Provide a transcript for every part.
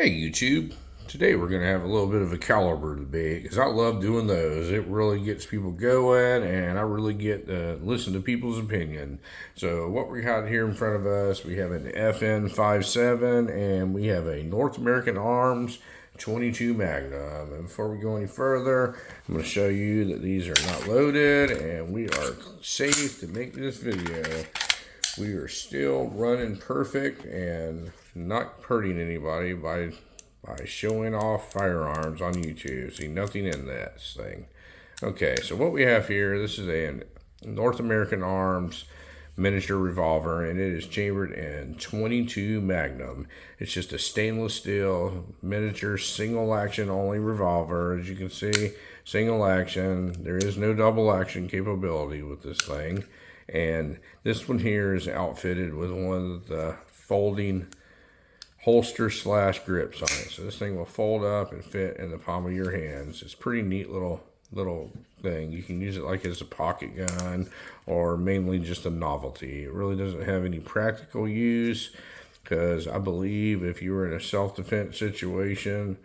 Hey YouTube, today we're going to have a little bit of a caliber debate because I love doing those. It really gets people going and I really get to listen to people's opinion. So what we got here in front of us, we have an FN57 and we have a North American Arms 22 Magnum. And before we go any further, I'm going to show you that these are not loaded and we are safe to make this video. We are still running perfect and not hurting anybody by showing off firearms on YouTube. See, nothing in that thing. Okay, so what we have here, this is a North American Arms miniature revolver, and it is chambered in 22 Magnum. It's just a stainless steel miniature single action only revolver. As you can see, single action. There is no double action capability with this thing. And this one here is outfitted with one of the folding holster slash grips on it. So this thing will fold up and fit in the palm of your hands. It's a pretty neat little thing. You can use it like as a pocket gun or mainly just a novelty. It really doesn't have any practical use because I believe if you were in a self-defense situation,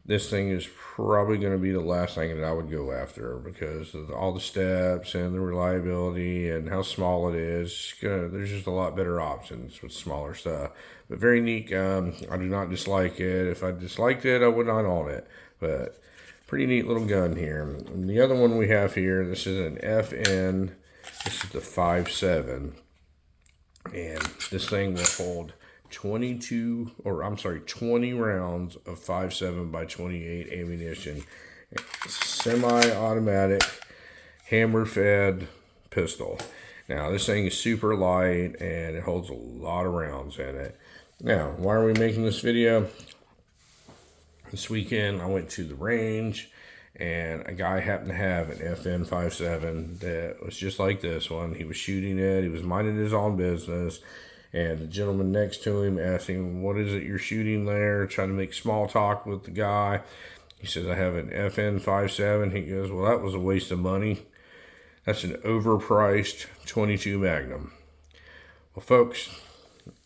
this thing is probably going to be the last thing that I would go after because of all the steps and the reliability and how small it is. There's just a lot better options with smaller stuff. But very neat gun. I do not dislike it. If I disliked it, I would not own it. But pretty neat little gun here. And the other one we have here, this is an FN. This is the 5.7. And this thing will hold 20 rounds of 5.7 by 28 ammunition. Semi-automatic, hammer-fed pistol. Now, this thing is super light, and it holds a lot of rounds in it. Now, why are we making this video? This weekend, I went to the range, and a guy happened to have an FN57 that was just like this one. He was shooting it. He was minding his own business. And the gentleman next to him asked him, what is it you're shooting there? Trying to make small talk with the guy. He says, I have an FN57. He goes, well, that was a waste of money. That's an overpriced 22 Magnum. Well, folks,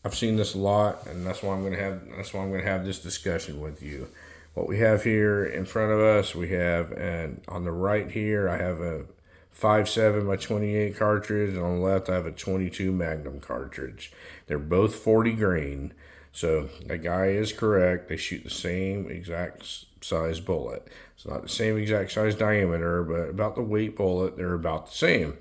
I've seen this a lot, and that's why I'm going to have this discussion with you. What we have here in front of us, we have, and on the right here, I have a 5.7 by 28 cartridge, and on the left I have a 22 Magnum cartridge. They're both 40 grain, so the guy is correct. They shoot the same exact size bullet. It's not the same exact size diameter, but about the weight bullet, they're about the same.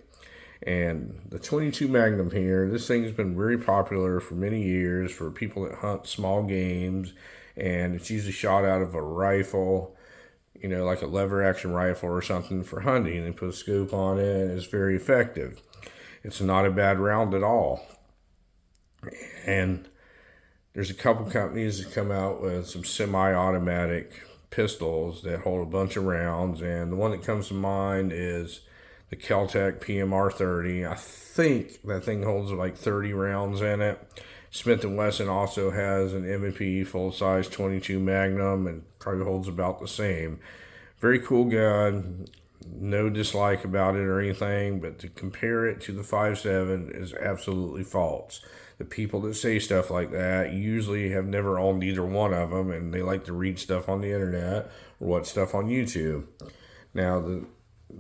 And the 22 Magnum here, this thing has been very popular for many years for people that hunt small games, and it's usually shot out of a rifle, you know, like a lever action rifle or something for hunting. They put a scope on it and it's very effective. It's not a bad round at all. And there's a couple companies that come out with some semi-automatic pistols that hold a bunch of rounds. And the one that comes to mind is the Kel-Tec PMR-30. I think that thing holds like 30 rounds in it. Smith & Wesson also has an M&P full-size 22 Magnum and probably holds about the same. Very cool gun. No dislike about it or anything, but to compare it to the 5.7 is absolutely false. The people that say stuff like that usually have never owned either one of them, and they like to read stuff on the internet or watch stuff on YouTube. Now, the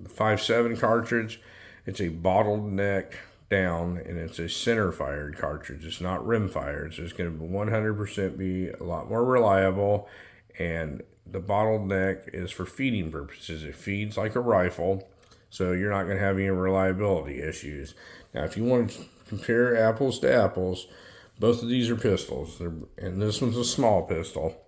5.7 cartridge, it's a bottleneck down, and it's a center fired cartridge. It's not rim fired, so it's going to 100% be a lot more reliable. And the bottleneck is for feeding purposes. It feeds like a rifle, so you're not going to have any reliability issues. Now, if you want to compare apples to apples, both of these are pistols, and this one's a small pistol.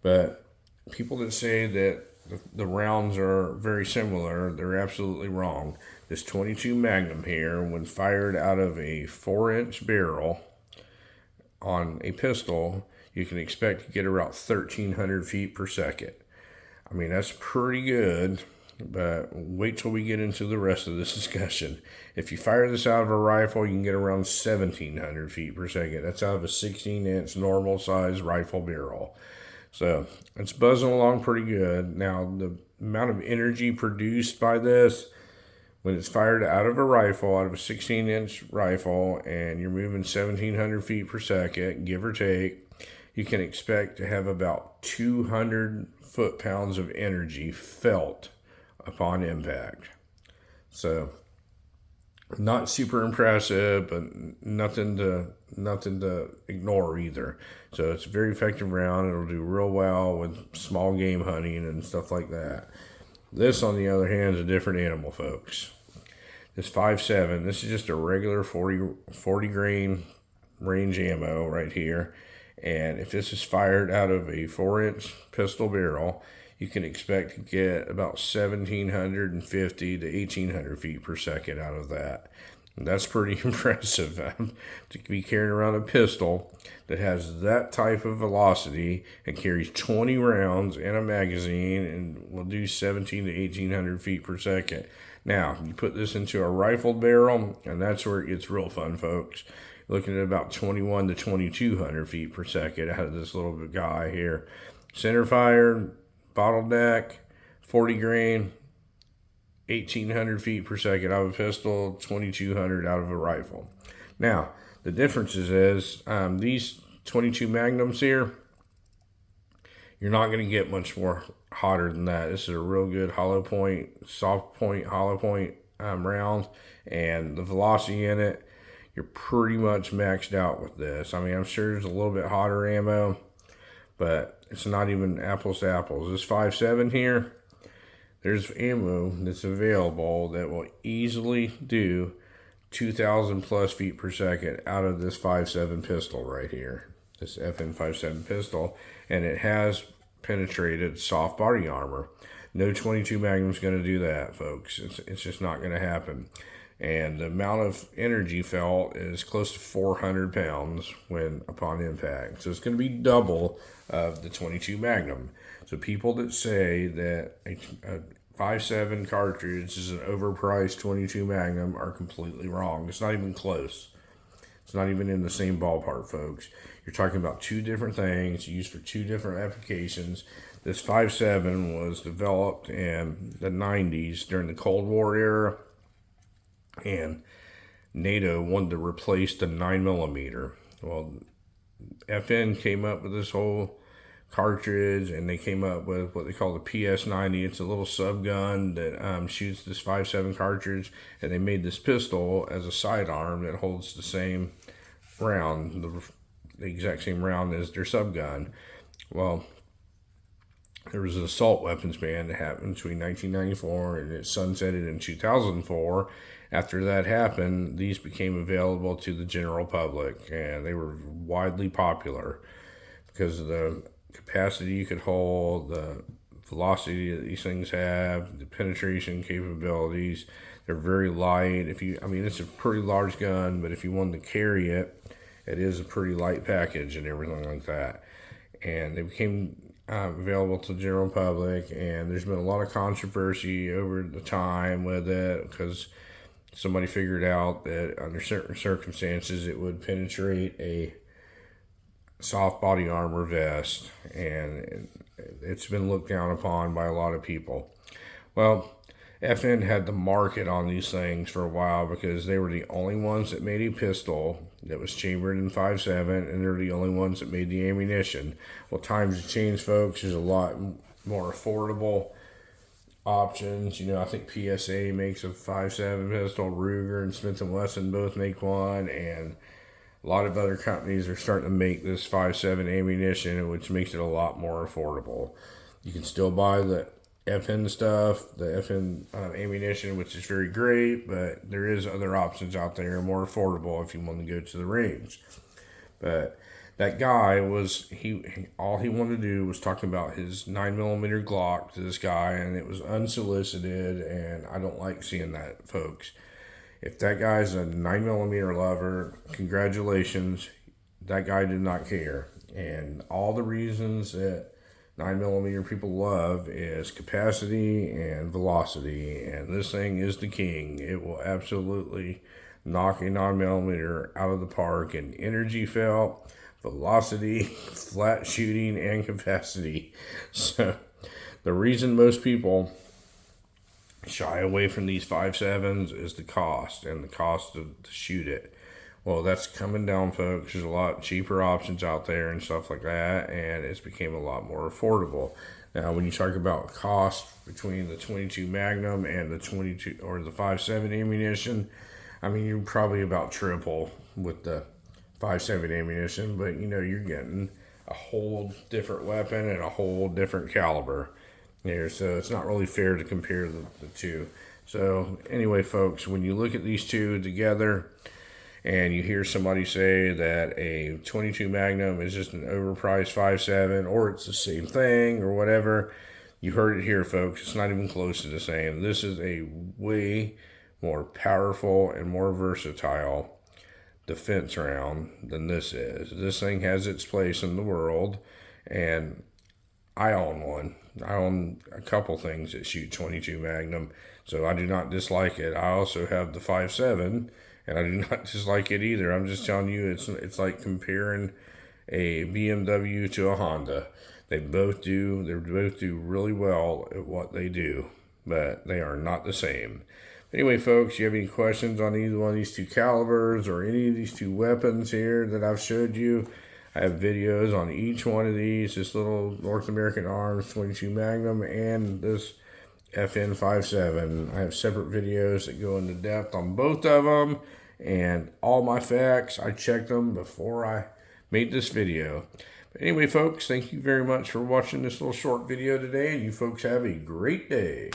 But people that say that the rounds are very similar, they're absolutely wrong. This 22 Magnum here, when fired out of a 4-inch barrel on a pistol, you can expect to get about 1,300 feet per second. I mean, that's pretty good, but wait till we get into the rest of this discussion. If you fire this out of a rifle, you can get around 1,700 feet per second. That's out of a 16-inch normal size rifle barrel. So it's buzzing along pretty good. Now, the amount of energy produced by this, when it's fired out of a rifle, out of a 16-inch rifle, and you're moving 1,700 feet per second, give or take, you can expect to have about 200 foot-pounds of energy felt upon impact. So not super impressive, but nothing to ignore either. So it's a very effective round. It'll do real well with small game hunting and stuff like that. This, on the other hand, is a different animal, folks. This 5.7, this is just a regular 40 grain range ammo right here. And if this is fired out of a 4-inch pistol barrel, you can expect to get about 1,750 to 1,800 feet per second out of that. And that's pretty impressive to be carrying around a pistol that has that type of velocity and carries 20 rounds in a magazine and will do 1,700 to 1,800 feet per second. Now, you put this into a rifled barrel, and that's where it gets real fun, folks. You're looking at about 21 to 2,200 feet per second out of this little guy here. Center fire, bottleneck, 40 grain, 1,800 feet per second out of a pistol, 2,200 out of a rifle. Now, the difference is these 22 Magnums here, you're not going to get much more hotter than that. This is a real good hollow point, soft point, hollow point round, and the velocity in it, you're pretty much maxed out with this. I mean, I'm sure there's a little bit hotter ammo, but it's not even apples to apples. This 5.7 here, there's ammo that's available that will easily do 2,000 plus feet per second out of this 5.7 pistol right here. This FN 5.7 pistol, and it has penetrated soft body armor. No 22 Magnum's going to do that, folks. It's just not going to happen. And the amount of energy felt is close to 400 pounds when upon impact. So it's going to be double of the 22 Magnum. So people that say that a 5.7 cartridge is an overpriced 22 Magnum are completely wrong. It's not even close. It's not even in the same ballpark, folks. You're talking about two different things used for two different applications. This 5.7 was developed in the 90s during the Cold War era, and NATO wanted to replace the 9mm. Well, FN came up with this whole cartridge, and they came up with what they call the PS90. It's a little sub gun that shoots this 5.7 cartridge, and they made this pistol as a sidearm that holds the same round, the exact same round as their sub gun. Well, there was an assault weapons ban that happened between 1994 and it sunsetted in 2004. After that happened, these became available to the general public, and they were widely popular because of the capacity you could hold, the velocity that these things have, the penetration capabilities. They're very light. It's a pretty large gun, but if you wanted to carry it, it is a pretty light package and everything like that. And they became available to the general public, and there's been a lot of controversy over the time with it because somebody figured out that under certain circumstances it would penetrate a soft body armor vest, and it's been looked down upon by a lot of people. Well, FN had the market on these things for a while because they were the only ones that made a pistol that was chambered in 5.7, and they're the only ones that made the ammunition. Well, times have changed, folks. There's a lot more affordable options. I think PSA makes a 5.7 pistol, Ruger and Smith & Wesson both make one, and a lot of other companies are starting to make this 5.7 ammunition, which makes it a lot more affordable. You can still buy the FN stuff, the FN ammunition, which is very great, but there is other options out there more affordable if you want to go to the range. But that guy all he wanted to do was talk about his 9mm Glock to this guy, and it was unsolicited, and I don't like seeing that, folks. If that guy's a 9mm lover, congratulations. That guy did not care. And all the reasons that 9mm people love is capacity and velocity, and this thing is the king. It will absolutely knock a 9mm out of the park in energy felt, velocity, flat shooting, and capacity. So the reason most people shy away from these 5.7s is the cost and the cost to shoot it. Well, that's coming down, folks. There's a lot cheaper options out there and stuff like that, and it's became a lot more affordable. Now, when you talk about cost between the 22 Magnum and the 22 or the 5.7 ammunition, I mean, you're probably about triple with the 5.7 ammunition, but you know, you're getting a whole different weapon and a whole different caliber here, so it's not really fair to compare the two. So anyway, folks, when you look at these two together and you hear somebody say that a 22 Magnum is just an overpriced 5.7 or it's the same thing or whatever, you heard it here, folks. It's not even close to the same. This is a way more powerful and more versatile defense round than this is. This thing has its place in the world, and I own one. I own a couple things that shoot 22 Magnum, so I do not dislike it. I also have the 5.7, and I do not dislike it either. I'm just telling you, it's like comparing a BMW to a Honda. They both do really well at what they do, but they are not the same. Anyway, folks, you have any questions on either one of these two calibers or any of these two weapons here that I've showed you? I have videos on each one of these, this little North American Arms 22 Magnum and this FN 5.7. I have separate videos that go into depth on both of them, and all my facts, I checked them before I made this video. But anyway, folks, thank you very much for watching this little short video today, and you folks have a great day.